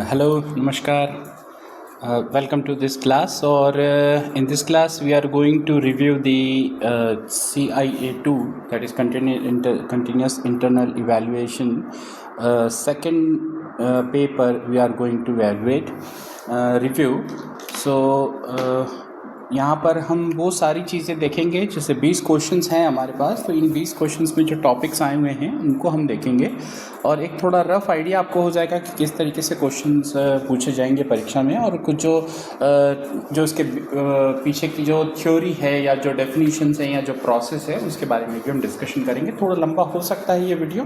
Hello, Namaskar. Welcome to this class. Or in this class, we are going to review the CIA2, that is continuous internal evaluation. Second paper we are going to evaluate review. So यहाँ पर हम वो सारी चीज़ें देखेंगे, जैसे 20 questions हैं हमारे पास, तो इन 20 क्वेश्चंस में जो टॉपिक्स आए हुए हैं उनको हम देखेंगे और एक थोड़ा रफ आइडिया आपको हो जाएगा कि किस तरीके से क्वेश्चंस पूछे जाएंगे परीक्षा में, और कुछ जो इसके पीछे की जो थ्योरी है या जो डेफिनेशंस हैं या जो प्रोसेस है उसके बारे में भी हम डिस्कशन करेंगे। थोड़ा लंबा हो सकता है ये वीडियो,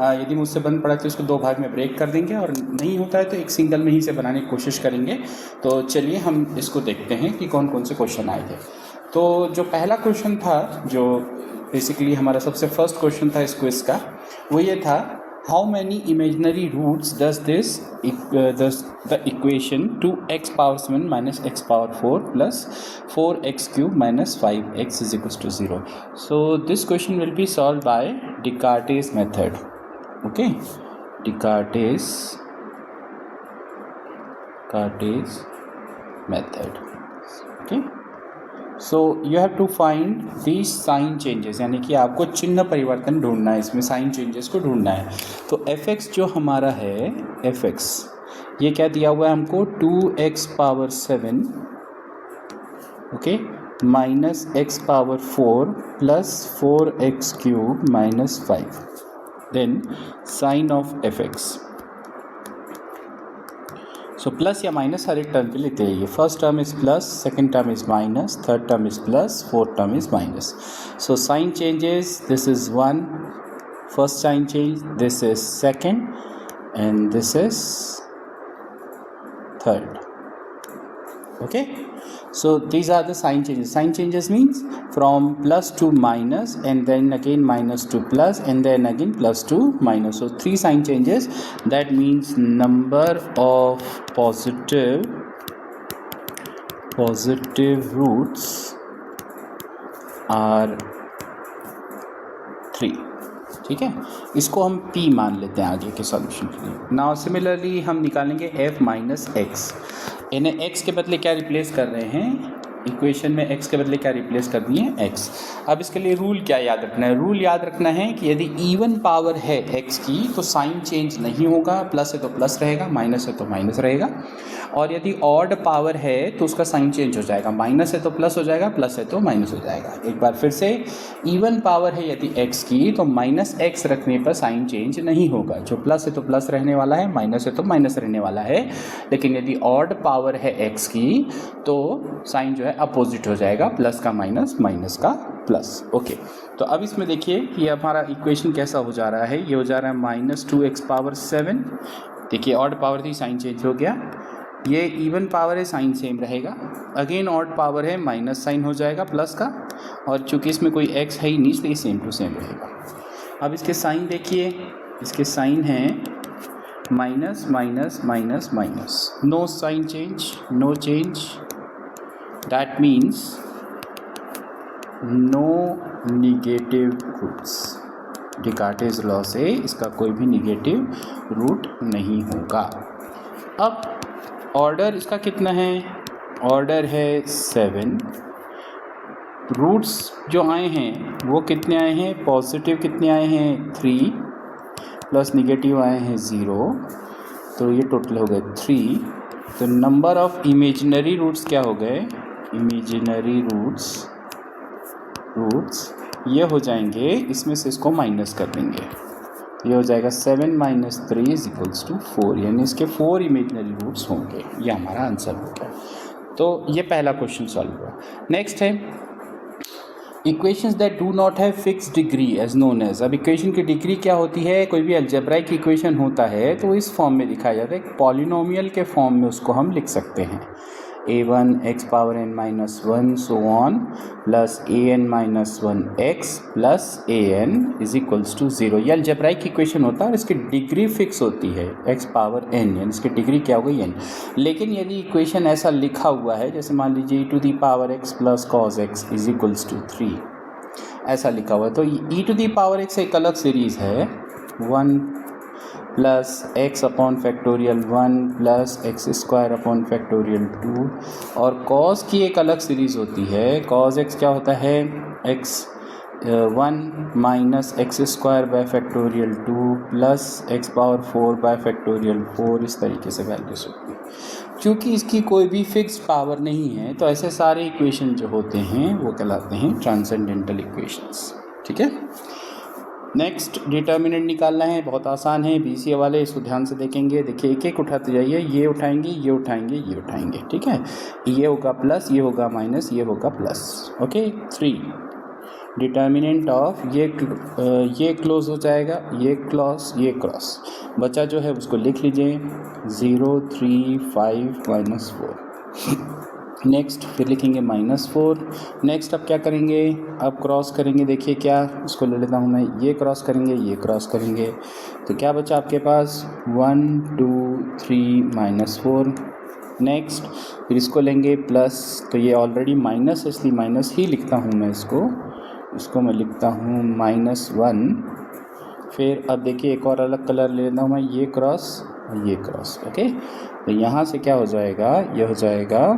यदि मुझसे बन पड़ा तो इसको 2 भाग में ब्रेक कर देंगे, और नहीं होता है तो एक सिंगल में ही से बनाने की कोशिश करेंगे। तो चलिए हम इसको देखते हैं कि कौन कौन से क्वेश्चन आए थे। तो जो पहला क्वेश्चन था, जो बेसिकली हमारा सबसे फर्स्ट क्वेश्चन था इस क्विज का, वो ये था, how many imaginary roots does the equation 2x⁻1 minus x⁻4 plus 4x³ minus 5x is equals to 0। So this question will be solve by Descartes method. Okay, Descartes method. Okay, so you have to find these sign changes, यानी कि आपको चिन्ह परिवर्तन ढूंढना है, इसमें sign changes को ढूंढना है। तो fx जो हमारा है, fx ये क्या दिया हुआ है हमको, 2x⁻7 okay minus x⁻4 plus 4x³ minus 5। then sin of fx, so plus या माइनस हर एक टर्म के लेते हैं। ये first term is plus, second term is minus, third term is plus, fourth term is minus. So sign changes, this is 1 first sign change, this is second, and this is third. Okay, so these are the sign changes. Sign changes means from plus to minus, and then again minus to plus, and then again plus to minus. So 3 sign changes. That means number of positive roots are 3। ठीक है, इसको हम P मान लेते हैं आगे के solution के लिए। नाउ सिमिलरली हम निकालेंगे f माइनस एक्स। इन्हें x के बदले क्या रिप्लेस कर रहे हैं, इक्वेशन में x के बदले क्या रिप्लेस कर दिए, x। अब इसके लिए रूल क्या याद रखना है, रूल याद रखना है कि यदि इवन पावर है x की तो साइन चेंज नहीं होगा, प्लस है तो प्लस रहेगा, माइनस है तो माइनस रहेगा, और यदि ऑड पावर है तो उसका साइन चेंज हो जाएगा, माइनस है तो प्लस हो जाएगा, प्लस है तो माइनस हो जाएगा। एक बार फिर से, इवन पावर है यदि x की तो माइनस x रखने पर साइन चेंज नहीं होगा, जो प्लस है तो प्लस रहने वाला है, माइनस है तो माइनस रहने वाला है। लेकिन यदि ऑड पावर है x की तो साइन जो है अपोजिट हो जाएगा, प्लस का माइनस, माइनस का प्लस। ओके, तो अब इसमें देखिए कि हमारा इक्वेशन कैसा हो जा रहा है, ये हो जा रहा है माइनस 2x⁻7। देखिए ऑड पावर थी, साइन चेंज हो गया। ये इवन पावर है, साइन सेम रहेगा। अगेन ऑड पावर है, माइनस साइन हो जाएगा प्लस का, और चूंकि इसमें कोई x है ही नहीं इसलिए सेम टू सेम रहेगा। अब इसके साइन देखिए, इसके साइन हैं minus minus minus minus, no sign change, no change, that means no negative roots. Descartes law से इसका कोई भी निगेटिव रूट नहीं होगा। अब ऑर्डर इसका कितना है, ऑर्डर है 7। रूट्स जो आए हैं वो कितने आए हैं, पॉजिटिव कितने आए हैं 3, प्लस निगेटिव आए हैं 0, तो ये टोटल हो गए 3। तो नंबर ऑफ इमेजिनरी रूट्स क्या हो गए, इमेजिनरी रूट्स ये हो जाएंगे, इसमें से इसको माइनस कर देंगे, ये हो जाएगा 7 माइनस 3 इज इक्वल्स टू 4, यानी इसके 4 इमेजिनरी रूट्स होंगे। ये हमारा आंसर होगा। तो ये पहला क्वेश्चन सॉल्व हुआ। नेक्स्ट है equations that do not have fix degree as known as. अब इक्वेशन की डिग्री क्या होती है, कोई भी अलजेब्राइक इक्वेशन होता है तो इस फॉर्म में दिखाया जाता है, एक पॉलिनोमियल के फॉर्म में उसको हम लिख सकते हैं, a1 x⁻n−1 so on plus an−1x plus an is equals to 0। ये अलजेब्राइक इक्वेशन होता है और इसकी डिग्री फिक्स होती है x⁻n, यानी इसकी डिग्री क्या हो गई n। लेकिन यदि इक्वेशन ऐसा लिखा हुआ है, जैसे मान लीजिए e⁻x plus cos x is equals to 3, ऐसा लिखा हुआ है, तो e⁻x एक अलग सीरीज़ है 1 plus x upon factorial 1 plus x square upon factorial 2, और कॉस की एक अलग सीरीज़ होती है। कॉस एक्स क्या होता है, x 1 minus x square by factorial 2 plus x power 4 bye factorial 4, इस तरीके से वैल्यूज होती है। क्योंकि इसकी कोई भी फिक्स्ड पावर नहीं है तो ऐसे सारे इक्वेशन जो होते हैं वो कहलाते हैं ट्रांसेंडेंटल इक्वेशंस। ठीक है, नेक्स्ट डिटर्मिनेंट निकालना है, बहुत आसान है, बीसीए वाले इसको ध्यान से देखेंगे। देखिए एक एक उठाते जाइए, ये उठाएंगे, ये उठाएंगे, ये उठाएंगे। ठीक है, ये होगा प्लस, ये होगा माइनस, ये होगा प्लस। ओके, 3 डिटर्मिनेंट ऑफ ये क्लोज हो जाएगा, ये क्लॉस, ये क्रॉस, बचा जो है उसको लिख लीजिए 0 3 5 -4। नेक्स्ट फिर लिखेंगे -4। नेक्स्ट अब क्या करेंगे, अब क्रॉस करेंगे। देखिए क्या, इसको ले लेता हूँ मैं, ये क्रॉस करेंगे, ये क्रॉस करेंगे, तो क्या बचा आपके पास 1 2 3 -4। नेक्स्ट फिर इसको लेंगे प्लस, तो ये ऑलरेडी माइनस है इसलिए माइनस ही लिखता हूँ मैं इसको मैं लिखता हूँ -1। फिर अब देखिए एक और अलग कलर ले लेता हूँ मैं, ये क्रॉस और ये क्रॉस। ओके, तो यहाँ से क्या हो जाएगा, ये हो जाएगा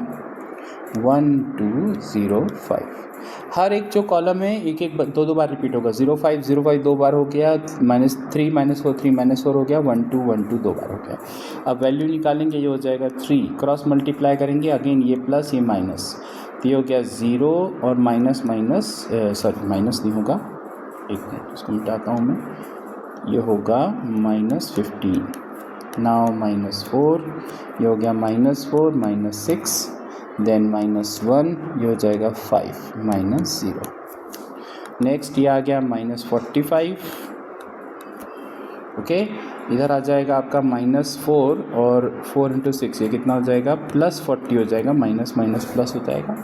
1 2 0 5। हर एक जो कॉलम है एक एक दो बार रिपीट होगा। 0 5 0 5 दो बार हो गया, -3 -4 3 -4 हो गया, 1 2 1 2 दो बार हो गया। अब वैल्यू निकालेंगे, ये हो जाएगा 3, क्रॉस मल्टीप्लाई करेंगे, अगेन ये प्लस ये माइनस, तो ये हो गया 0 और माइनस नहीं होगा, एक मिनट इसको मिटाता हूँ मैं, ये होगा -15। नाउ -4, ये हो गया -4 -6, देन -1, ये हो जाएगा 5 -0। नेक्स्ट ये आ गया -45। ओके, इधर आ जाएगा आपका -4 और 4 × 6, ये कितना हो जाएगा, +40 हो जाएगा, माइनस माइनस प्लस हो जाएगा,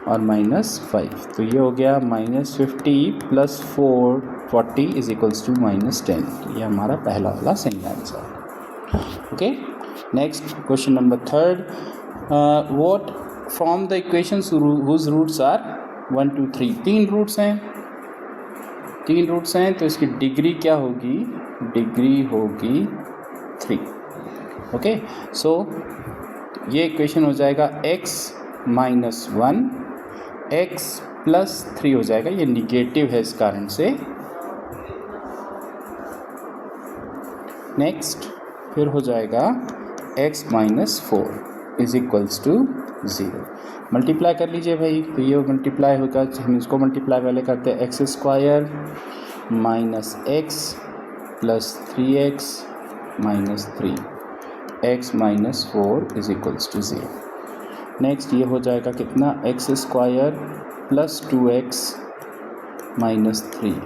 और -5, तो ये हो गया -50 + 40 = -10। ये हमारा पहला वाला सही आंसर है। Okay, next question number 3, what from the equations whose roots are 1 2 3। 3 roots हैं, तो इसकी डिग्री क्या होगी, डिग्री होगी 3। ओके, सो ये इक्वेशन हो जाएगा x -1 x + 3 हो जाएगा, ये निगेटिव है इस कारण से। नेक्स्ट फिर हो जाएगा x -4 = 0। मल्टीप्लाई कर लीजिए भाई, तो ये मल्टीप्लाई होगा, हम इसको मल्टीप्लाई पहले करते हैं, x² - x + 3x - 3 x -4 = 0। Next ये हो जाएगा कितना, x² + 2x - 3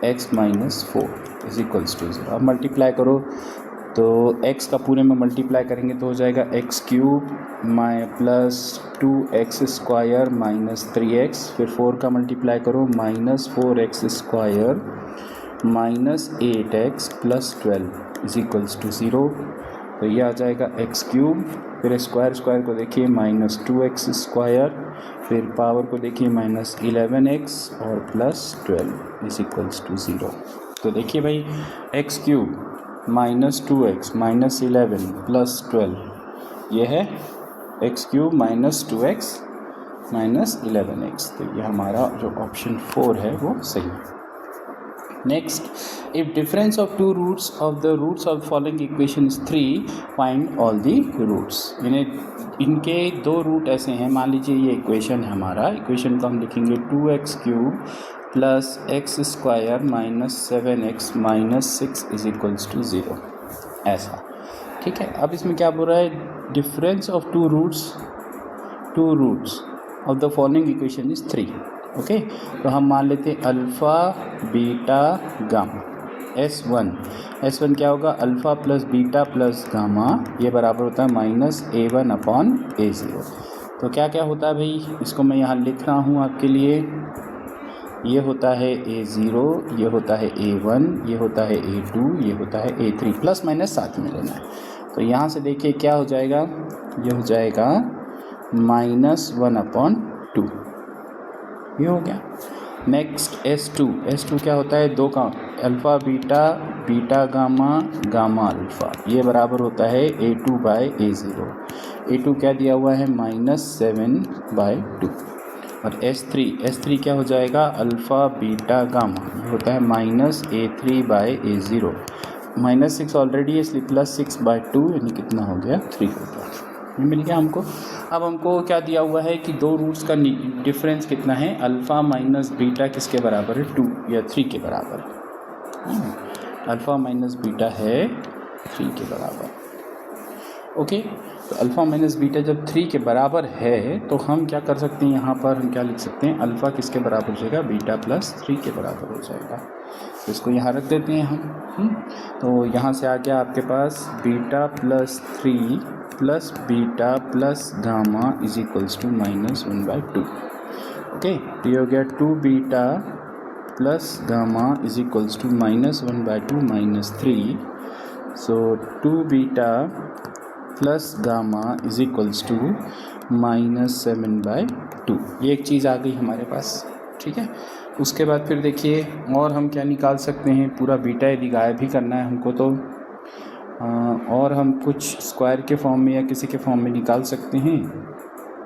x -4 = 0। अब मल्टीप्लाई करो, तो x का पूरे में मल्टीप्लाई करेंगे तो हो जाएगा x³ + 2x² - 3x, फिर 4 का मल्टीप्लाई करो, -4x² - 8x + 12 = 0। तो ये आ जाएगा x³, फिर स्क्वायर को देखिए -2x², फिर पावर को देखिए -11x और +12 = 0। तो देखिए भाई x³ -2x -11 +12, ये है x³ -2x -11x, तो ये हमारा जो ऑप्शन 4 है वो सही है। Next, if difference of 2 roots of the roots of following equation 3, find all the roots. इनके 2 रूट ऐसे हैं, मान लीजिए ये इक्वेशन है हमारा, इक्वेशन को हम लिखेंगे 2x³ + x² - 7x - 6 = 0, ऐसा। ठीक है, अब इसमें क्या बोल रहा है, difference of 2 roots of the following equation is 3। Okay, तो हम मान लेते हैं अल्फ़ा बीटा गामा S1 क्या होगा, अल्फ़ा + बीटा + गामा, ये बराबर होता है -A1/A0। तो क्या क्या होता है भाई, इसको मैं यहाँ लिख रहा हूँ आपके लिए, ये होता है A0, ये होता है A1, ये होता है A2, ये होता है A3, प्लस माइनस साथ में लेना है। तो यहाँ से देखिए क्या हो जाएगा, ये हो जाएगा -1/2, ये हो गया। नेक्स्ट S2 क्या होता है, 2 का alpha beta, beta gamma, gamma alpha, ये बराबर होता है A2/A0। A2 क्या दिया हुआ है -7/2, और S3 क्या हो जाएगा अल्फ़ा बीटा गामा, ये होता है -A3/A0। -6 ऑलरेडी है इसलिए +6/2 यानी कितना हो गया 3 हो गया, ये मिल गया हमको। अब हमको क्या दिया हुआ है कि दो रूट्स का डिफरेंस कितना है, अल्फ़ा माइनस बीटा किसके बराबर है 2 या 3 के बराबर है। अल्फ़ा माइनस बीटा है 3 के बराबर। ओके, तो अल्फ़ा माइनस बीटा जब 3 के बराबर है तो हम क्या कर सकते हैं, यहाँ पर हम क्या लिख सकते हैं, अल्फ़ा किसके बराबर हो जाएगा, बीटा प्लस 3 के बराबर हो जाएगा। तो इसको यहाँ रख देते हैं हम। तो यहाँ से आ गया आपके पास beta plus 3 plus beta plus gamma is equals to -1/2। Okay, तो ये हो गया 2 beta plus gamma is equals to -1/2 -3। So 2 beta plus gamma is equals to -7/2। ये एक चीज़ आ गई हमारे पास, ठीक है। उसके बाद फिर देखिए और हम क्या निकाल सकते हैं, पूरा बीटा यदि गायब भी करना है हमको तो और हम कुछ स्क्वायर के फॉर्म में या किसी के फॉर्म में निकाल सकते हैं।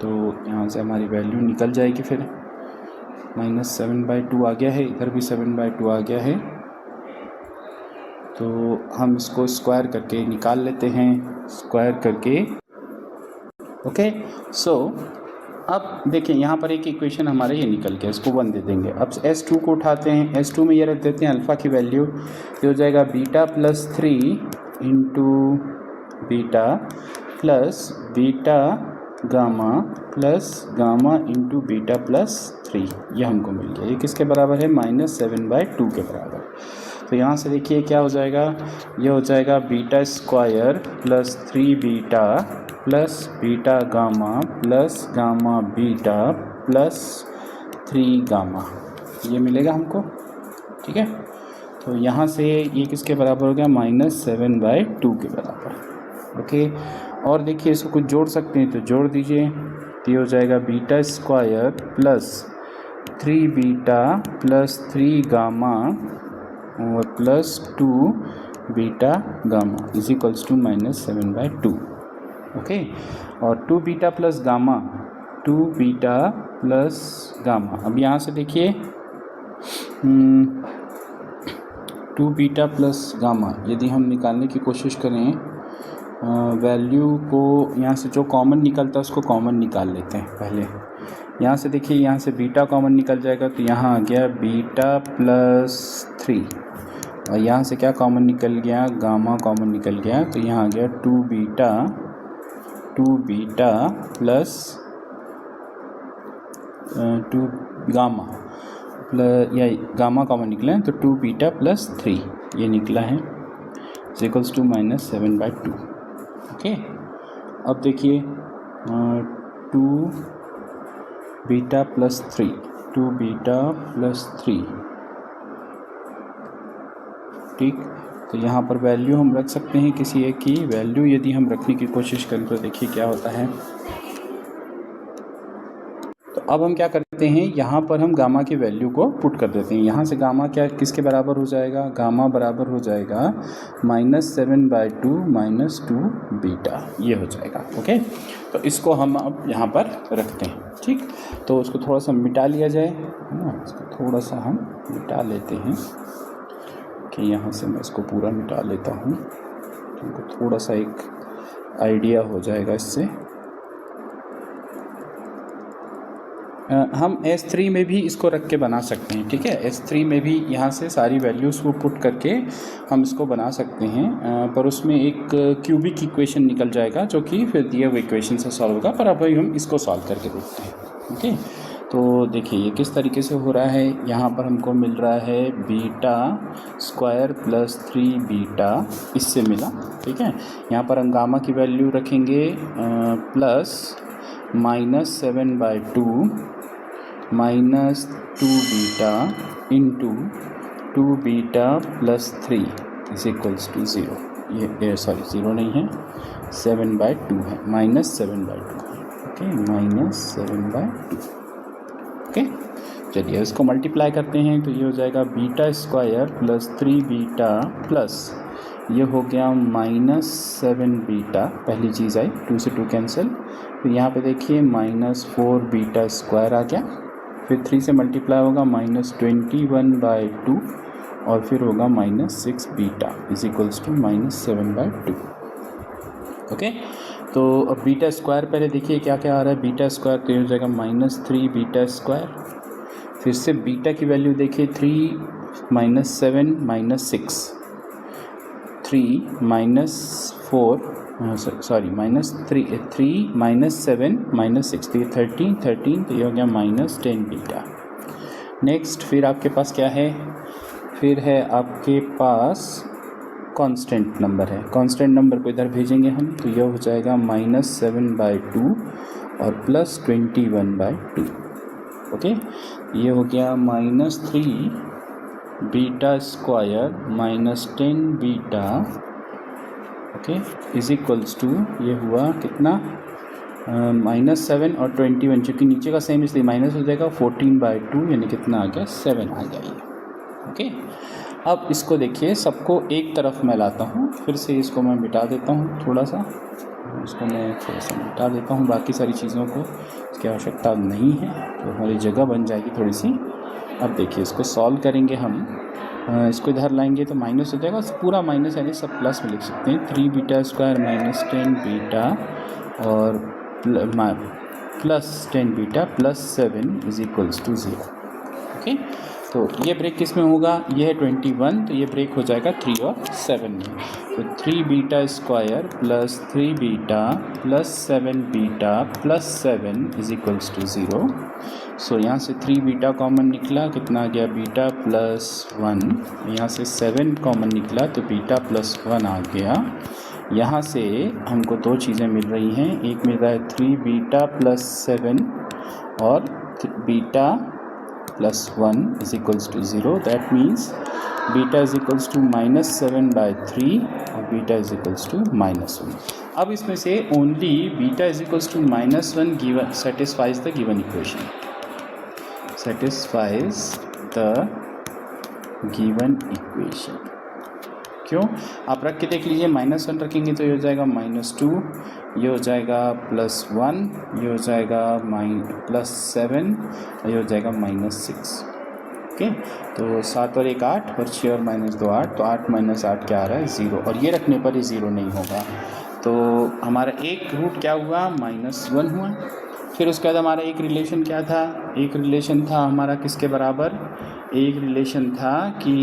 तो यहाँ से हमारी वैल्यू निकल जाएगी, फिर -7/2 आ गया है, इधर भी 7/2 आ गया है। तो हम इसको स्क्वायर करके निकाल लेते हैं, स्क्वायर करके। ओके, सो अब देखिए यहाँ पर एक इक्वेशन हमारे ये निकल गया, इसको 1 दे देंगे। अब S2 को उठाते हैं, S2 में ये रख देते हैं अल्फ़ा की वैल्यू, ये हो जाएगा beta plus 3 into beta plus beta gamma plus gamma into beta plus 3, ये हमको मिल गया। ये किसके बराबर है, -7/2 के बराबर। तो यहाँ से देखिए क्या हो जाएगा, ये हो जाएगा beta square plus 3 beta plus beta gamma plus gamma beta plus 3 gamma, ये मिलेगा हमको, ठीक है। तो यहाँ से ये किसके बराबर हो गया, -7/2 के बराबर। ओके, और देखिए इसको कुछ जोड़ सकते हैं तो जोड़ दीजिए, तो ये हो जाएगा beta square plus 3 beta plus 3 gamma और plus 2 beta gamma is equals to -7/2। Okay, और 2 beta plus gamma, 2 beta plus gamma, अब यहाँ से देखिए 2 बीटा प्लस गामा यदि हम निकालने की कोशिश करें, वैल्यू को यहाँ से जो कॉमन निकलता है उसको कॉमन निकाल लेते हैं पहले। यहाँ से देखिए, यहाँ से बीटा कॉमन निकल जाएगा तो यहाँ आ गया बीटा प्लस 3, और यहाँ से क्या कॉमन निकल गया, गामा कॉमन निकल गया, तो यहाँ आ गया 2 बीटा प्लस 2 गामा प्लस, या गामा कॉमन निकला है तो 2 बीटा प्लस 3 ये निकला है इक्वल्स टू -7/2। ओके, अब देखिए 2 बीटा प्लस 3, 2 बीटा प्लस 3, ठीक। तो यहाँ पर वैल्यू हम रख सकते हैं किसी एक की वैल्यू, यदि हम रखने की कोशिश करें तो देखिए क्या होता है। तो अब हम क्या करते हैं, यहाँ पर हम गामा की वैल्यू को पुट कर देते हैं। यहाँ से गामा क्या किसके बराबर हो जाएगा, गामा बराबर हो जाएगा -7/2 -2 बीटा, ये हो जाएगा। ओके, तो इसको हम अब यहाँ पर रखते हैं, ठीक। तो उसको थोड़ा सा मिटा लिया जाए, है ना, इसको थोड़ा सा हम मिटा लेते हैं कि यहाँ से मैं इसको पूरा मिटा लेता हूँ, तुमको थोड़ा सा एक आइडिया हो जाएगा इससे। हम S3 में भी इसको रख के बना सकते हैं, ठीक है। S3 में भी यहाँ से सारी वैल्यूज़ को पुट करके हम इसको बना सकते हैं, पर उसमें एक क्यूबिक इक्वेशन निकल जाएगा जो कि फिर दिए हुए इक्वेशन से सॉल्व होगा, पर अभी हम इसको सॉल्व करके देखते हैं। ओके, तो देखिए ये किस तरीके से हो रहा है, यहाँ पर हमको मिल रहा है बीटा स्क्वायर प्लस 3 बीटा, इससे मिला, ठीक है। यहाँ पर हम गामा की वैल्यू रखेंगे plus -7/2 -2 beta into 2 beta plus 3 is equals to 0। ये सॉरी 0 नहीं है, 7/2 है, -7/2 है। ओके, -7/2। ओके, चलिए इसको मल्टीप्लाई करते हैं तो ये हो जाएगा beta square plus 3 beta plus ये हो गया -7 बीटा, पहली चीज़ आई, 2 से 2 कैंसिल, फिर यहाँ पे देखिए -4 बीटा स्क्वायर आ गया, फिर 3 से मल्टीप्लाई होगा -21/2 और फिर होगा -6 beta is equals to -7/2। Okay, तो अब बीटा स्क्वायर पहले देखिए क्या क्या आ रहा है, बीटा स्क्वायर तो ये हो जाएगा -3 बीटा स्क्वायर, फिर से बीटा की वैल्यू देखिए 3 -7 -6, 3 -4 सॉरी -3 -7 -6 तो ये 13 तो ये हो गया -10 बीटा। नेक्स्ट फिर आपके पास क्या है, फिर है आपके पास कांस्टेंट नंबर है, कांस्टेंट नंबर को इधर भेजेंगे हम तो यह हो जाएगा -7/2 और +21/2। ओके, ये हो गया -3 beta square -10 beta, okay, is equals to ये हुआ कितना, -7 और 21, चूँकि नीचे का सेम इसलिए माइनस हो जाएगा, 14/2 यानी कितना आ गया, 7 आ गया ये। ओके, अब इसको देखिए, सबको एक तरफ मैं लाता हूँ, फिर से इसको मैं मिटा देता हूँ, थोड़ा सा इसको मैं थोड़ा सा मिटा देता हूँ, बाकी सारी चीज़ों को इसकी आवश्यकता नहीं है, तो हमारी जगह बन जाएगी थोड़ी सी। अब देखिए इसको सॉल्व करेंगे हम, इसको इधर लाएंगे तो माइनस हो जाएगा, पूरा माइनस यानी सब प्लस में लिख सकते हैं, 3 बीटा स्क्वायर -10 बीटा और +10 beta +7 is equals to 0। Okay, तो ये ब्रेक किस में होगा, ये है 21, तो ये ब्रेक हो जाएगा 3 और 7 में, तो 3 beta square plus 3 beta plus 7 beta plus 7 is equals to 0। So यहाँ से 3 बीटा कॉमन निकला, कितना आ गया, बीटा +1, यहाँ से 7 कॉमन निकला तो बीटा +1 आ गया। यहाँ से हमको दो चीज़ें मिल रही हैं, एक मिल रहा है 3 बीटा प्लस 7 और beta +1 is equals to 0, that means beta is equals to -7/3 और बीटा इज इक्वल्स टू -1। अब इसमें से only beta is equals to -1 given satisfies the given equation, satisfies the given equation। क्यों, आप रख के देख लीजिए, -1 रखेंगे तो ये हो जाएगा -2, ये हो जाएगा +1, ये हो जाएगा +7, ये हो जाएगा -6। ओके, तो 7 और 1 8 और 6 और -2 8, तो 8 - 8 क्या आ रहा है, 0, और ये रखने पर ही 0 नहीं होगा, तो हमारा एक रूट क्या हुआ, -1 हुआ। फिर उसके बाद हमारा एक रिलेशन क्या था, एक रिलेशन था हमारा किसके बराबर, एक रिलेशन था कि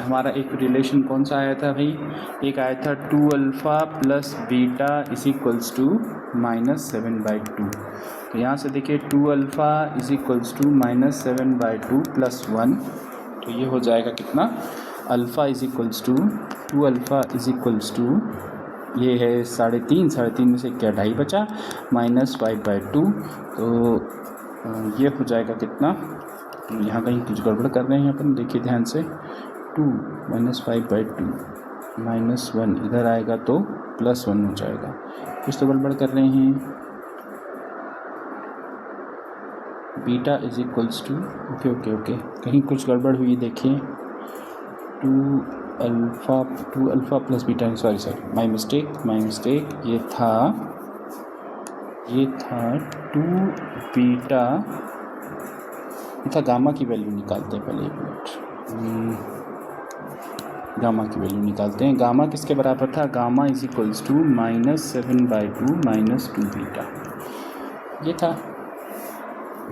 हमारा एक रिलेशन कौन सा आया था भाई, एक आया था 2α + बीटा इज इक्वल्स टू -7/2। तो यहाँ से देखिए 2α इज इक्वल्स टू -7/2 + 1, तो ये हो जाएगा कितना, alpha is equals to 2α is equals to ये है 3.5 में से क्या 2.5 बचा, -5/2, तो ये हो जाएगा कितना, यहाँ कहीं कुछ गड़बड़ कर रहे हैं अपन, देखिए ध्यान से, 2 -5/2 -1 इधर आएगा तो +1 हो जाएगा, कुछ तो गड़बड़ कर रहे हैं, beta is equals to, okay कहीं कुछ गड़बड़ हुई, देखिए 2α + बीटा, सॉरी माय मिस्टेक, ये था 2 बीटा, था गामा की वैल्यू निकालते हैं पहले, एक मिनट, गामा की वैल्यू निकालते हैं, गामा किसके बराबर था, gamma is equals to -7/2 -2 beta, ये था।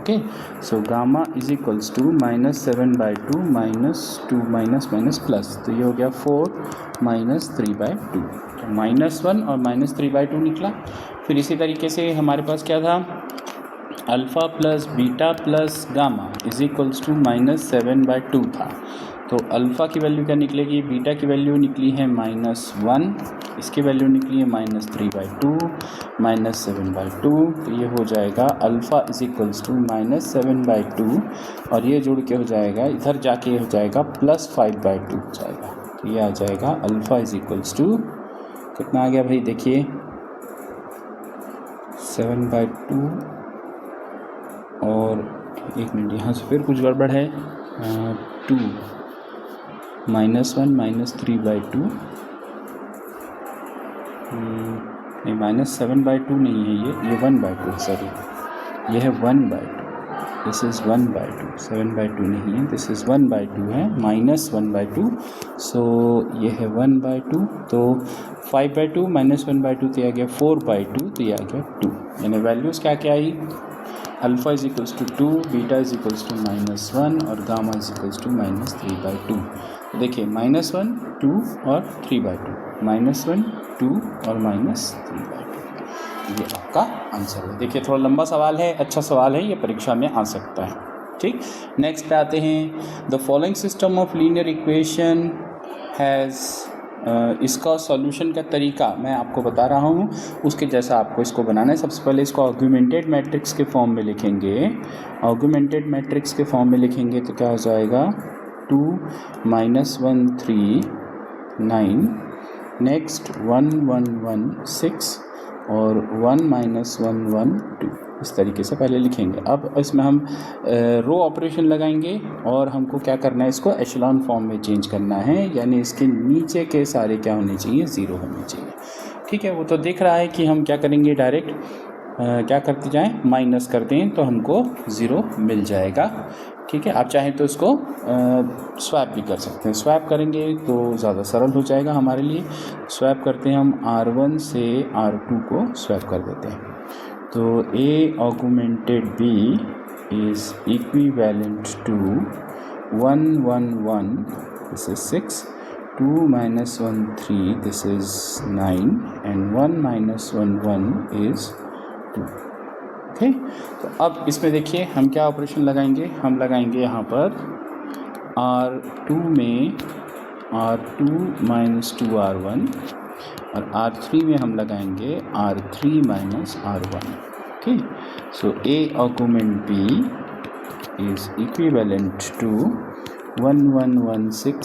Okay, so gamma is equals to -7/2 -2 minus plus, तो ये हो गया 4 -3/2, तो -1 और -3/2 निकला। फिर इसी तरीके से हमारे पास क्या था, alpha plus beta plus gamma is equals to -7/2 था, तो अल्फ़ा की वैल्यू क्या निकलेगी, बीटा की वैल्यू निकली है -1, इसकी वैल्यू निकली है -3/2 -7/2, तो ये हो जाएगा अल्फ़ा इज इक्वल्स टू -7/2 और ये जुड़ के हो जाएगा, इधर जाके हो जाएगा +5/2 हो जाएगा, तो ये आ जाएगा अल्फ़ा इज इक्वल्स टू कितना आ गया भाई, देखिए 7/2 और एक मिनट, यहाँ से फिर कुछ गड़बड़ है। 2 -1 -3/2 नहीं, -7/2 नहीं है, ये 1/2 सॉरी, ये है 1/2, दिस इज़ 1/2, 7/2 नहीं है, दिस इज़ 1/2 है, -1/2, सो ये है 1/2, तो 5/2 -1/2 तो ये आ गया 4/2, तो ये आ गया 2, यानी वैल्यूज़ क्या क्या आई, alpha is equals to 2, beta is equals to -1 और गामा इज इक्वल्स टू -3/2। तो देखिए -1 2 और 3/2, -1 2 और -3/2, ये आपका आंसर है। देखिए थोड़ा लंबा सवाल है, अच्छा सवाल है, ये परीक्षा में आ सकता है। ठीक, नेक्स्ट पे आते हैं। The following system of linear equation has, इसका सॉल्यूशन का तरीका मैं आपको बता रहा हूँ, उसके जैसा आपको इसको बनाना है। सबसे पहले इसको आर्गुमेंटेड मैट्रिक्स के फॉर्म में लिखेंगे। आर्गुमेंटेड मैट्रिक्स के फॉर्म में लिखेंगे तो क्या हो जाएगा, 2 -1 3 9, नेक्स्ट 1 1 1 6 और 1 -1 1 2, इस तरीके से पहले लिखेंगे। अब इसमें हम रो ऑपरेशन लगाएंगे और हमको क्या करना है, इसको एशेलॉन फॉर्म में चेंज करना है, यानी इसके नीचे के सारे क्या होने चाहिए, 0 होने चाहिए। ठीक है, वो तो दिख रहा है कि हम क्या करेंगे, डायरेक्ट क्या करते जाएं, माइनस करते हैं तो हमको 0 मिल जाएगा। ठीक है, आप चाहें तो इसको स्वैप भी कर सकते हैं, स्वैप करेंगे तो ज़्यादा सरल हो जाएगा हमारे लिए। स्वैप करते हैं हम, R1 से R2 को स्वैप कर देते हैं, तो A augmented B is equivalent to 1 1 1, this is 6, 2 -1 3, this is 9 and 1 -1 1 is 2। Okay, तो अब इसमें देखिए हम क्या ऑपरेशन लगाएंगे, हम लगाएंगे यहाँ पर R2 में R2 - 2R1 और R3 में हम लगाएंगे R3 - R1। Okay, so A augment B is equivalent to 1 1 1 6,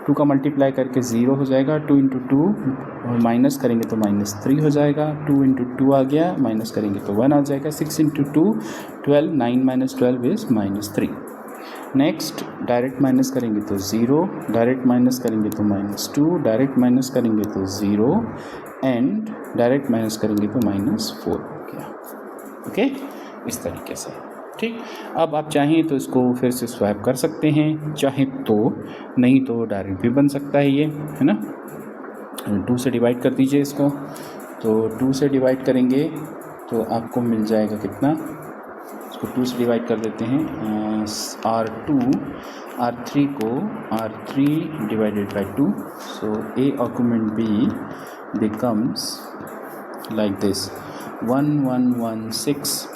2 का मल्टीप्लाई करके 0 हो जाएगा, 2 × 2 और माइनस करेंगे तो -3 हो जाएगा, 2 × 2 आ गया, माइनस करेंगे तो 1 आ जाएगा, 6 × 2 12, 9 - 12 इज़ -3। नेक्स्ट डायरेक्ट माइनस करेंगे तो 0, डायरेक्ट माइनस करेंगे तो -2, डायरेक्ट माइनस करेंगे तो 0 एंड डायरेक्ट माइनस करेंगे तो -4 हो गया। ओके, इस तरीके से। ठीक, अब आप चाहें तो इसको फिर से स्वैप कर सकते हैं, चाहे तो, नहीं तो डायरेक्ट भी बन सकता है, ये है ना। 2 से डिवाइड कर दीजिए इसको, तो 2 से डिवाइड करेंगे तो आपको मिल जाएगा कितना, इसको 2 से डिवाइड कर देते हैं, R3 को R3 divided by 2, so A augment B becomes like this, 1 1 1 6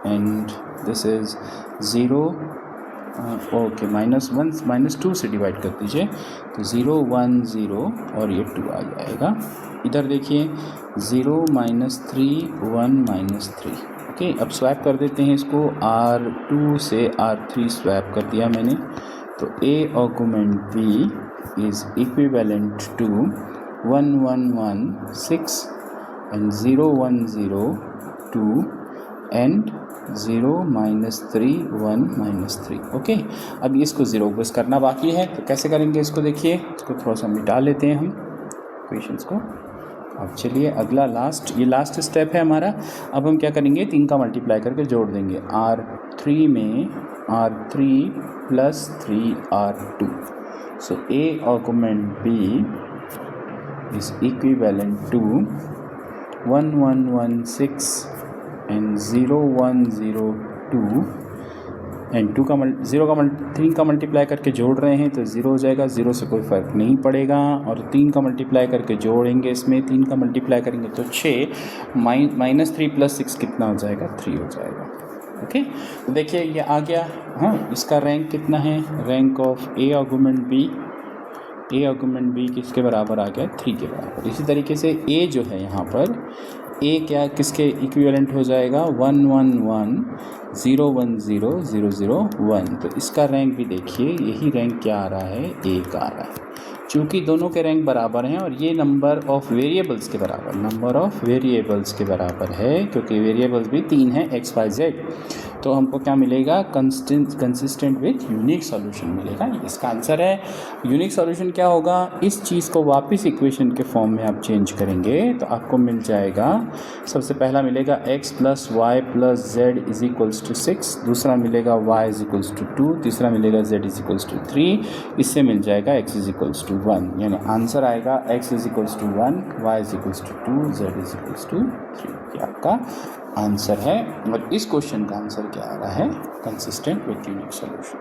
and this is 0, okay, -2 से डिवाइड कर दीजिए तो 0 1 0 और ये 2 आ जाएगा। इधर देखिए 0 -3 1 -3। ओके, अब स्वैप कर देते हैं इसको, R2 से R3 स्वैप कर दिया मैंने, तो A augment B is equivalent to 1 1 1 6 and 0 1 0 2 and 0 -3 1 -3। Okay, अब इसको 0 बस करना बाकी है, तो कैसे करेंगे इसको, देखिए इसको थोड़ा सा मिटा लेते हैं हम इक्वेशंस को। अब चलिए अगला ये लास्ट स्टेप है हमारा। अब हम क्या करेंगे, 3 का मल्टीप्लाई करके जोड़ देंगे, R3 में R3 + 3R2, so A augment B is equivalent to 1 1 1 6 and 0 1 0 2 and 3 का मल्टीप्लाई करके जोड़ रहे हैं तो 0 हो जाएगा, 0 से कोई फ़र्क नहीं पड़ेगा, और 3 का मल्टीप्लाई करके जोड़ेंगे, इसमें 3 का मल्टीप्लाई करेंगे तो 6, -3 + 6 कितना हो जाएगा, 3 हो जाएगा। ओके, तो देखिए ये आ गया। हाँ, इसका रैंक कितना है, rank of A augment B किसके बराबर आ गया, 3 के बराबर। इसी तरीके से A जो है यहाँ पर, A क्या किसके इक्विवेलेंट हो जाएगा, 1 1 1 0 1 0 0 0 1, तो इसका रैंक भी देखिए, यही रैंक क्या आ रहा है, 1 आ रहा है। चूँकि दोनों के रैंक बराबर हैं और ये नंबर ऑफ़ वेरिएबल्स के बराबर है, क्योंकि वेरिएबल्स भी 3 हैं, x y z, तो हमको क्या मिलेगा, कंसिस्टेंट विथ यूनिक सॉल्यूशन मिलेगा। इसका आंसर है। यूनिक सॉल्यूशन क्या होगा, इस चीज़ को वापस इक्वेशन के फॉर्म में आप चेंज करेंगे तो आपको मिल जाएगा, सबसे पहला मिलेगा x + y + z = 6, दूसरा मिलेगा y = 2, तीसरा मिलेगा z = 3, इससे मिल जाएगा x = 1, यानी आंसर आएगा x = 1, y = 2, z = 3। ये आपका आंसर है। और इस क्वेश्चन का आंसर क्या आ रहा है, consistent with unique solution.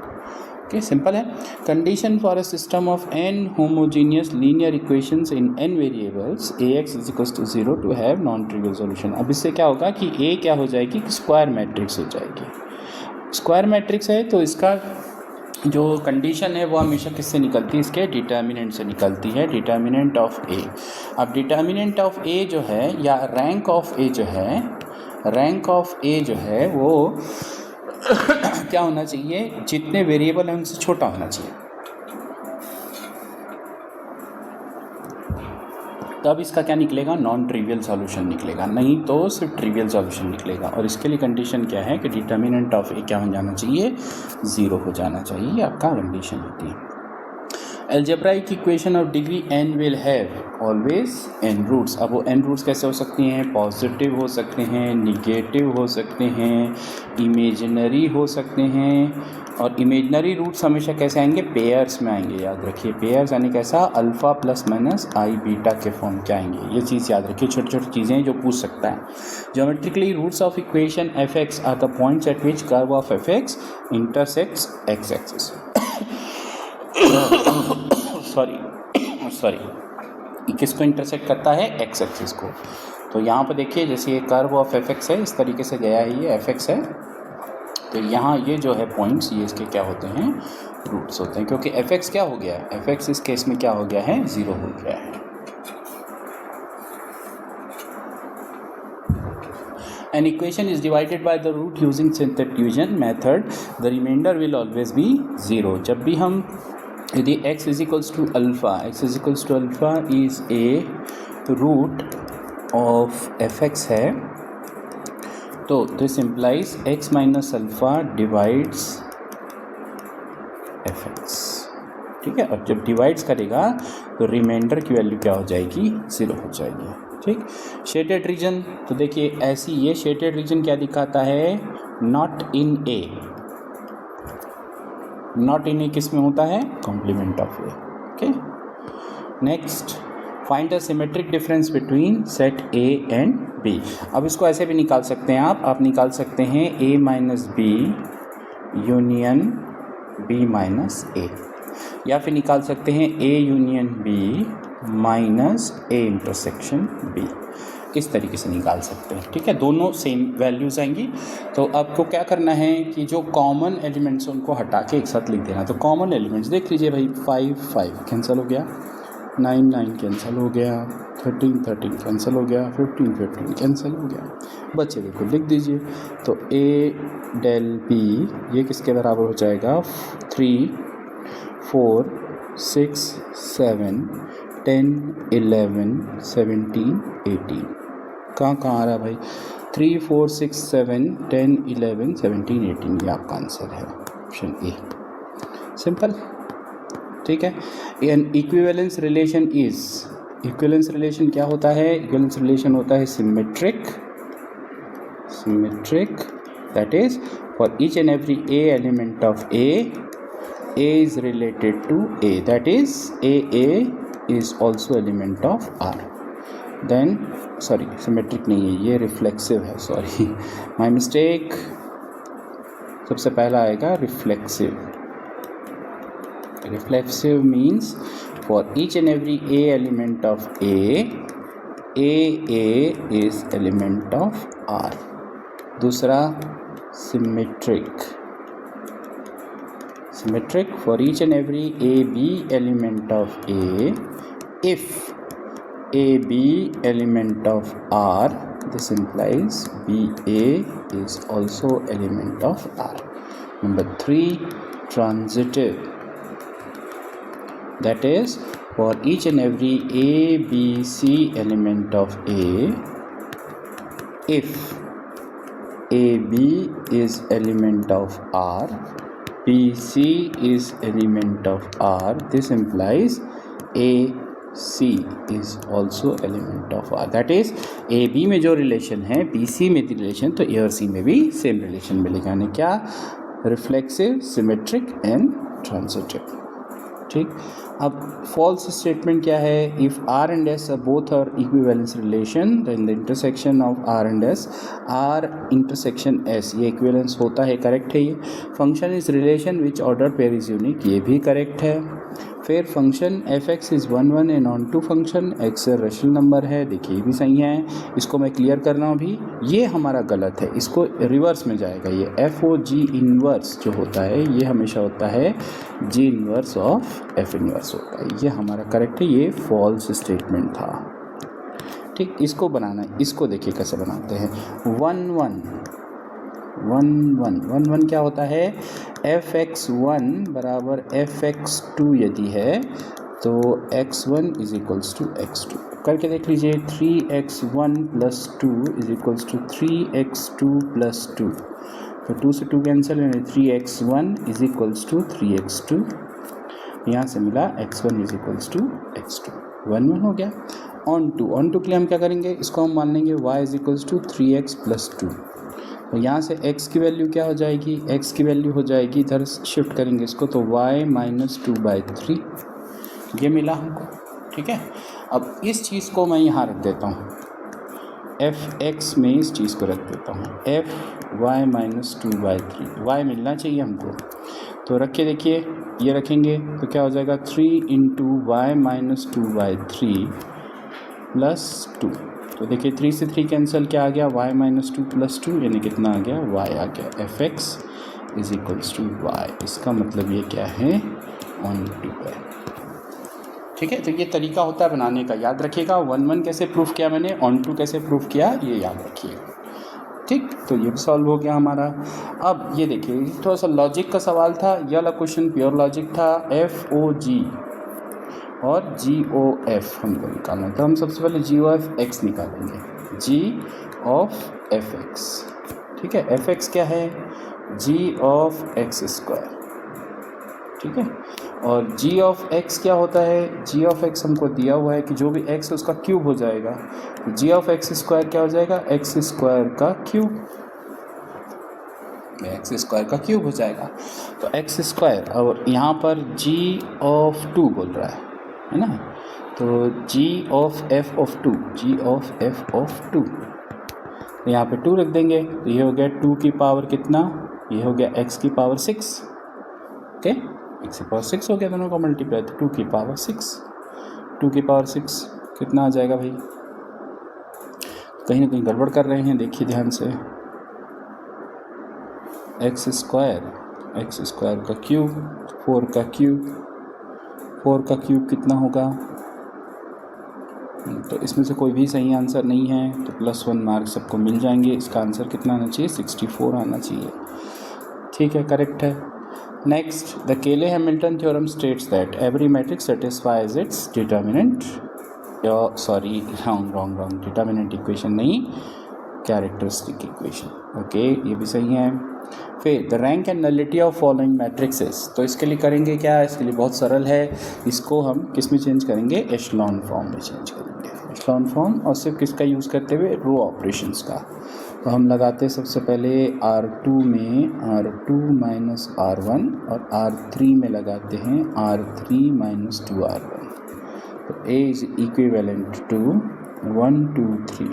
Okay, simple है। Condition for a system of n homogeneous linear equations in n variables ax = 0 to have non trivial solution. अब इससे क्या होगा कि a क्या हो जाएगी, स्क्वायर मैट्रिक्स हो जाएगी। स्क्वायर मैट्रिक्स है तो इसका जो कंडीशन है वो हमेशा किससे निकलती है, इसके डिटर्मिनेंट से निकलती है, डिटर्मिनेंट ऑफ ए। अब डिटर्मिनेंट ऑफ ए जो है, या रैंक ऑफ ए जो है, रैंक ऑफ ए जो है वो क्या होना चाहिए, जितने वेरिएबल हैं उनसे छोटा होना चाहिए। तब इसका क्या निकलेगा, नॉन ट्रिवियल सॉल्यूशन निकलेगा, नहीं तो सिर्फ ट्रिवियल सॉल्यूशन निकलेगा। और इसके लिए कंडीशन क्या है कि डिटर्मिनेंट ऑफ ए क्या हो जाना चाहिए, 0 हो जाना चाहिए, ये आपका कंडीशन होती है। Algebraic equation of degree n will have always n roots. अब वो n रूट्स कैसे हो सकती हैं, पॉजिटिव हो सकते हैं, निगेटिव हो सकते हैं, इमेजिनरी हो सकते हैं। और इमेजिनरी रूट्स हमेशा कैसे आएंगे, पेयर्स में आएंगे, याद रखिए। पेयर्स यानी कैसा, अल्फ़ा + i बीटा के फॉर्म के आएंगे, ये चीज़ याद रखिए। छोटी छोटी चीज़ें जो पूछ सकता है। Geometrically roots of equation f(x) are the points at which curve of f(x) intersects x axis. Sorry किसको इंटरसेक्ट करता है, x एक्सिस को। तो यहाँ पर देखिए, जैसे ये कर्व ऑफ f(x) है, इस तरीके से गया है, ये f(x) है, तो यहाँ ये जो है पॉइंट्स, ये इसके क्या होते हैं, रूट्स होते हैं, क्योंकि f(x) क्या हो गया है, f(x) इस केस में क्या हो गया है, 0 हो गया है। An equation is divided by the root using substitution method, the remainder will always be 0। जब भी हम, यदि x = अल्फ़ा, x = अल्फ़ा is a root of f(x) है, तो दिस इम्प्लाइज x - अल्फ़ा डिवाइड्स f(x), ठीक है। और जब डिवाइड्स करेगा तो रिमाइंडर की वैल्यू क्या हो जाएगी, 0 हो जाएगी, ठीक। शेडेड रीजन, तो देखिए ऐसी, ये शेडेड रीजन क्या दिखाता है, not in A. Not in ए किस में होता है, complement of A, okay. Next, find the symmetric difference between set A and B. अब इसको ऐसे भी निकाल सकते हैं आप निकाल सकते हैं a - b union b - a, या फिर निकाल सकते हैं a union b minus a intersection b। इस तरीके से निकाल सकते हैं, ठीक है। दोनों सेम वैल्यूज़ आएंगी। तो आपको क्या करना है कि जो कॉमन एलिमेंट्स उनको हटा के एक साथ लिख देना। तो कॉमन एलिमेंट्स देख लीजिए भाई, 5 कैंसिल हो गया, 9 कैंसिल हो गया, 13 कैंसिल हो गया, 15 कैंसिल हो गया, बच्चे देखो लिख दीजिए। तो a del b ये किसके बराबर हो जाएगा, 3 4 6 7 10 11 17 18। कहाँ आ रहा है भाई, 3 4 6 7 10 11 17 18, ये आपका आंसर है, ऑप्शन ए। सिंपल, ठीक है। N equivalence relation is, equivalence relation क्या होता है, इक्विवेलेंस रिलेशन होता है symmetric, that is for each and every A element of A is related to a, that is a is also element of r। then sorry symmetric नहीं है, ये reflexive है, sorry my mistake। सबसे पहला आएगा reflexive। reflexive means for each and every a element of a is element of r। दूसरा symmetric for each and every AB element of A, if AB element of R, this implies BA is also element of R। Number 3, transitive, that is for each and every A, B, C element of A, if AB is element of R, BC is element of R, this implies AC is also element of R. That is AB में जो relation है BC में relation, तो A और C में भी same relation मिलेगा। यानी क्या? Reflexive, symmetric and transitive. ठीक, अब फॉल्स स्टेटमेंट क्या है? If R and S both are equivalence relation then the intersection of R and S, R intersection S, ये इक्विवेलेंस होता है, करेक्ट है ये। Function is relation which order pair is unique, ये भी करेक्ट है। फिर function F X is 1 1 and onto function X rational number है, देखिए ये भी सही है। इसको मैं क्लियर कर रहा हूँ अभी, ये हमारा गलत है, इसको रिवर्स में जाएगा। ये एफ ओ जी इनवर्स जो होता है ये हमेशा होता है जी इनवर्स ऑफ एफ इनवर्स होता है, ये हमारा करेक्ट है, ये फॉल्स स्टेटमेंट था। ठीक, इसको बनाना है, इसको देखिए कैसे बनाते हैं। 1 1 1 1 क्या होता है? fx1 बराबर fx2 यदि है तो x1 is equals to x2 करके देख लीजिए। 3x1 plus 2 is equals to 3x2 plus 2, तो 2 से 2 कैंसिल, यानी 3x1 is equals to 3x2, यहाँ से मिला x1 is equals to x2, 1 1 हो गया। ऑन टू के लिए हम क्या करेंगे? इसको हम मान लेंगे y is equals to 3x plus 2, तो यहाँ से x की वैल्यू क्या हो जाएगी? x की वैल्यू हो जाएगी, इधर शिफ्ट करेंगे इसको, तो y माइनस 2/3 ये मिला हमको। ठीक है, अब इस चीज़ को मैं यहाँ रख देता हूँ, f(x) में इस चीज़ को रख देता हूँ, f(y) माइनस 2/3, y मिलना चाहिए हमको, तो रख के देखिए, ये रखेंगे तो क्या हो जाएगा? 3 इंटू वाई माइनस 2/3 प्लस 2, तो देखिए 3 से 3 कैंसिल, क्या आ गया? y माइनस 2 प्लस 2, यानी कितना आ गया? y आ गया। fx is equals to y, इसका मतलब ये क्या है? ऑन टू है। ठीक है, तो ये तरीका होता है बनाने का, याद रखिएगा। 1 1 कैसे प्रूफ किया मैंने, ऑन टू कैसे प्रूफ किया, ये याद रखिएगा। ठीक, तो ये भी सॉल्व हो गया हमारा। अब ये देखिए, थोड़ा सा लॉजिक का सवाल था, ये वाला क्वेश्चन प्योर लॉजिक था। एफ ओ जी और जी ओ एफ हमको निकालना है, तो हम सबसे पहले जी ओ एफ एक्स निकालेंगे, जी ऑफ एफ एक्स। ठीक है, एफ एक्स क्या है? जी ऑफ एक्स स्क्वायर। ठीक है, और जी ऑफ एक्स क्या होता है? जी ऑफ एक्स हमको दिया हुआ है कि जो भी एक्स है उसका क्यूब हो जाएगा, जी ऑफ एक्स स्क्वायर क्या हो जाएगा? एक्स स्क्वायर का क्यूब, एक्स स्क्वायर का क्यूब हो जाएगा, तो एक्स स्क्वायर, और यहाँ पर जी ऑफ 2 बोल रहा है ना, तो g of f of 2, g of f of 2, यहाँ पे 2 रख देंगे, तो ये हो गया 2 की पावर कितना? ये हो गया x की पावर 6। ओके, x की पावर 6 हो गया, दोनों का मल्टीप्लाई, तो 2 की पावर 6, 2 की पावर 6 कितना आ जाएगा भाई? कहीं ना कहीं गड़बड़ कर रहे हैं, देखिए ध्यान से। एक्स स्क्वायर का क्यूब, 4 का क्यूब कितना होगा? तो इसमें से कोई भी सही आंसर नहीं है, तो +1 मार्क सबको मिल जाएंगे। इसका आंसर कितना आना चाहिए? 64 आना चाहिए। ठीक है, करेक्ट है। नेक्स्ट, द केले Hamilton theorem states that every matrix satisfies its determinant, sorry wrong, determinant equation नहीं, कैरेक्टरिस्टिक इक्वेशन। ओके, ये भी सही है। फिर the rank and nullity of following matrixes, तो इसके लिए करेंगे क्या? इसके लिए बहुत सरल है, इसको हम किस में चेंज करेंगे? एशलॉन फॉर्म में चेंज करेंगे, एशलॉन फॉर्म, और सिर्फ किसका यूज़ करते हुए? रो ऑपरेशंस का। तो हम लगाते हैं सबसे पहले R2 में R2 माइनस R1, और R3 में लगाते हैं R3 माइनस 2R1, तो A is equivalent to 1 2 3,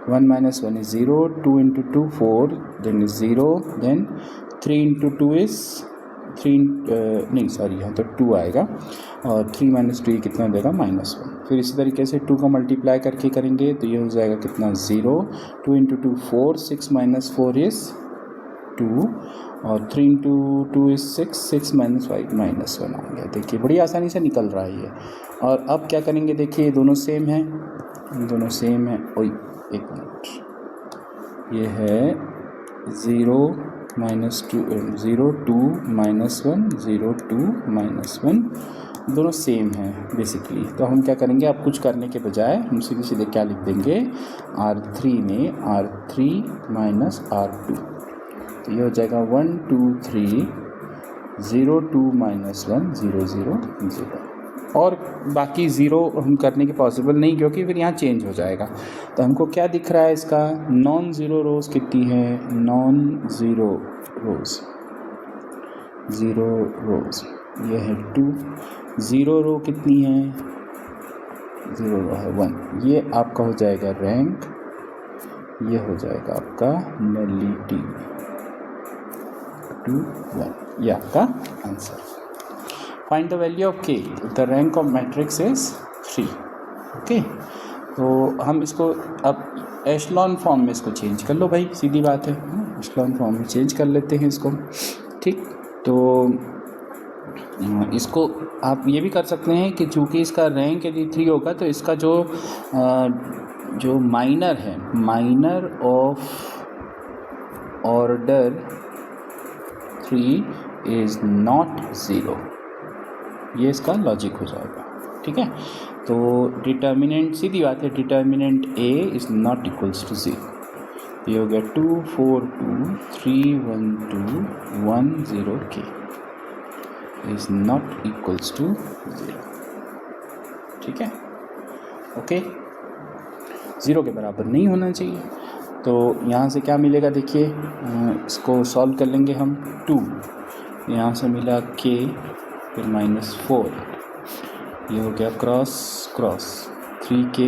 1 minus 1 is 0, 2 into 2 4, then is 0, then 3 into 2 is 3, नहीं सॉरी यहाँ तो 2 आएगा, और 3 minus 2 कितना देगा? -1। फिर इसी तरीके से 2 का मल्टीप्लाई करके करेंगे, तो ये हो जाएगा कितना? 0, 2 into 2 4, 6 minus 4 is 2, और 3 into 2 is 6, 6 minus 5 -1 आ गया। देखिए बड़ी आसानी से निकल रहा है ये। और अब क्या करेंगे? देखिए दोनों सेम हैं, दोनों सेम है। ओए एक मिनट, ये है 0 -2 0 2 -1 0 2 -1 दोनों सेम हैं बेसिकली। तो हम क्या करेंगे, अब कुछ करने के बजाय हम सीधे सीधे क्या लिख देंगे, R3 में R3 - R2, तो ये हो जाएगा 1 2 3 0 2 -1 0 0 0। और बाकी ज़ीरो हम करने के पॉसिबल नहीं, क्योंकि फिर यहाँ चेंज हो जाएगा। तो हमको क्या दिख रहा है, इसका नॉन ज़ीरो रोज़ कितनी है, नॉन ज़ीरो रोज़ 0 रोज़ ये है 2, 0 रो कितनी है, 0 रो है 1। ये आपका हो जाएगा रैंक, ये हो जाएगा आपका नलिटी 2 1, ये आपका answer. Find the value of k, the rank of matrix is 3। Okay, तो हम इसको अब एशलॉन फॉर्म में इसको चेंज कर लो भाई, सीधी बात है, एशलॉन फॉर्म में चेंज कर लेते हैं इसको। ठीक, तो इसको आप ये भी कर सकते हैं कि चूँकि इसका रैंक यदि 3 होगा तो इसका जो माइनर है, minor of order 3 is not 0, ये इसका लॉजिक हो जाएगा। ठीक है, तो डिटर्मिनेंट सीधी बात है, determinant a is not equals to 0। ये हो गया 2 4 2 3 1 2 1 0 k is not equals to 0। ठीक है, ओके, 0 के बराबर नहीं होना चाहिए। तो यहाँ से क्या मिलेगा, देखिए इसको सॉल्व कर लेंगे हम। 2 यहाँ से मिला k, फिर -4, ये हो गया क्रॉस क्रॉस 3k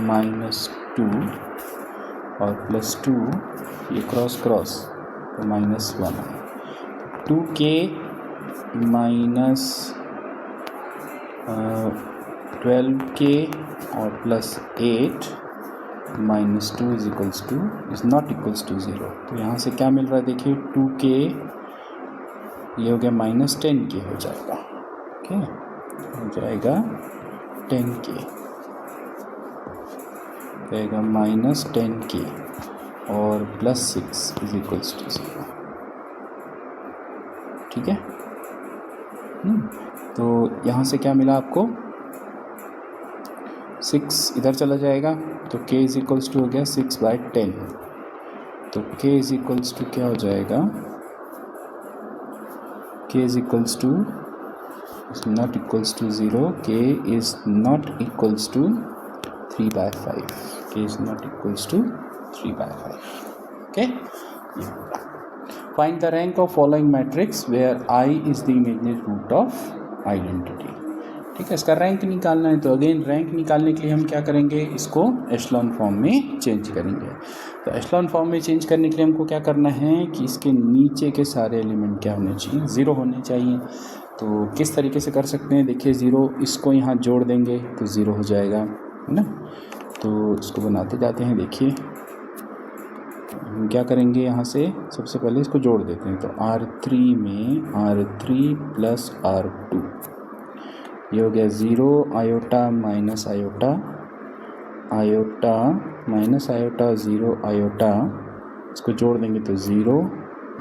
-2 और +2, ये क्रॉस क्रॉस तो -1 है। 2k -12k और +8 -2 इज़ नॉट इक्वल्स टू 0। तो यहाँ से क्या मिल रहा है, देखिए 2k, ये हो गया -10k हो जाएगा। ओके, हो जाएगा 10k, रहेगा -10k और +6 इज़ टू 0। ठीक है, तो यहाँ से क्या मिला आपको, 6 इधर चला जाएगा तो k इज़ हो गया 6/10। तो k इज़ क्या हो जाएगा, k is not equals to 0, k is not equals to 3/5, k is not equals to 3/5। Okay, find the rank of following matrix where i is the imaginary root of identity. ठीक है, इसका rank निकालना है। तो again rank निकालने के लिए हम क्या करेंगे, इसको एशलॉन फॉर्म में चेंज करेंगे। तो एशलॉन फॉर्म में चेंज करने के लिए हमको क्या करना है कि इसके नीचे के सारे एलिमेंट क्या होने चाहिए, 0 होने चाहिए। तो किस तरीके से कर सकते हैं, देखिए 0, इसको यहाँ जोड़ देंगे तो 0 हो जाएगा, है ना। तो इसको बनाते जाते हैं, देखिए हम क्या करेंगे, यहाँ से सबसे पहले इसको जोड़ देते हैं। तो R3 में R3 + R2, ये हो गया 0 iota minus iota, iota minus iota 0 iota, इसको जोड़ देंगे तो 0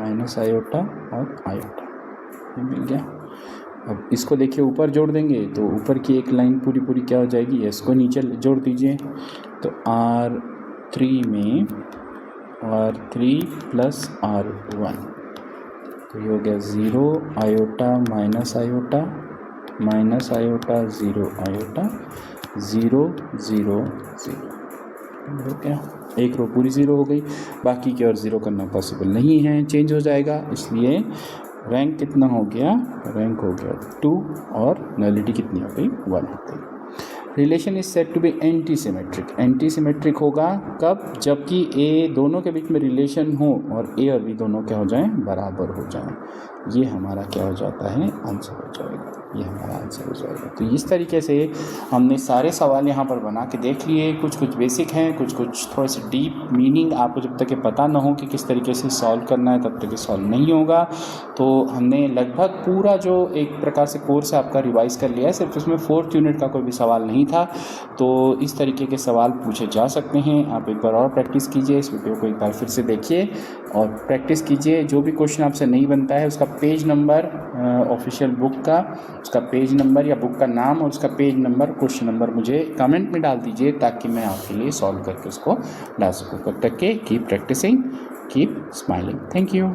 माइनस आयोटा और आयोटा, ये मिल गया। अब इसको देखिए ऊपर जोड़ देंगे तो ऊपर की एक लाइन पूरी पूरी क्या हो जाएगी, इसको नीचे जोड़ दीजिए। तो R3 में R3 + R1, तो ये हो गया 0 iota minus iota minus iota 0 iota 0 0 0 हो गया। एक रो पूरी 0 हो गई, बाकी की और 0 करना पॉसिबल नहीं है, चेंज हो जाएगा। इसलिए रैंक कितना हो गया, रैंक हो गया 2 और नलिटी कितनी हो गई, 1 हो गई। Relation is set to be anti symmetric. Anti symmetric होगा कब, जबकि ए दोनों के बीच में रिलेशन हो और ए और बी दोनों क्या हो जाएं, बराबर हो जाएं। ये हमारा क्या हो जाता है, आंसर हो जाएगा, ये हमारा आंसर हो जाएगा। तो इस तरीके से हमने सारे सवाल यहाँ पर बना के देख लिए। कुछ कुछ बेसिक हैं, कुछ कुछ थोड़े से डीप मीनिंग आपको जब तक ये पता ना हो कि किस तरीके से सॉल्व करना है तब तक ये सॉल्व नहीं होगा। तो हमने लगभग पूरा जो एक प्रकार से कोर्स है आपका रिवाइज़ कर लिया है, सिर्फ इसमें 4th यूनिट का कोई भी सवाल नहीं था। तो इस तरीके के सवाल पूछे जा सकते हैं। आप एक बार और प्रैक्टिस कीजिए, इस वीडियो को एक बार फिर से देखिए और प्रैक्टिस कीजिए। जो भी क्वेश्चन आपसे नहीं बनता है उसका पेज नंबर, ऑफिशियल बुक का उसका पेज नंबर या बुक का नाम और उसका पेज नंबर, क्वेश्चन नंबर मुझे कमेंट में डाल दीजिए ताकि मैं आपके लिए सॉल्व करके उसको ला सकूँ। तब तक के keep practicing, keep smiling. Thank you.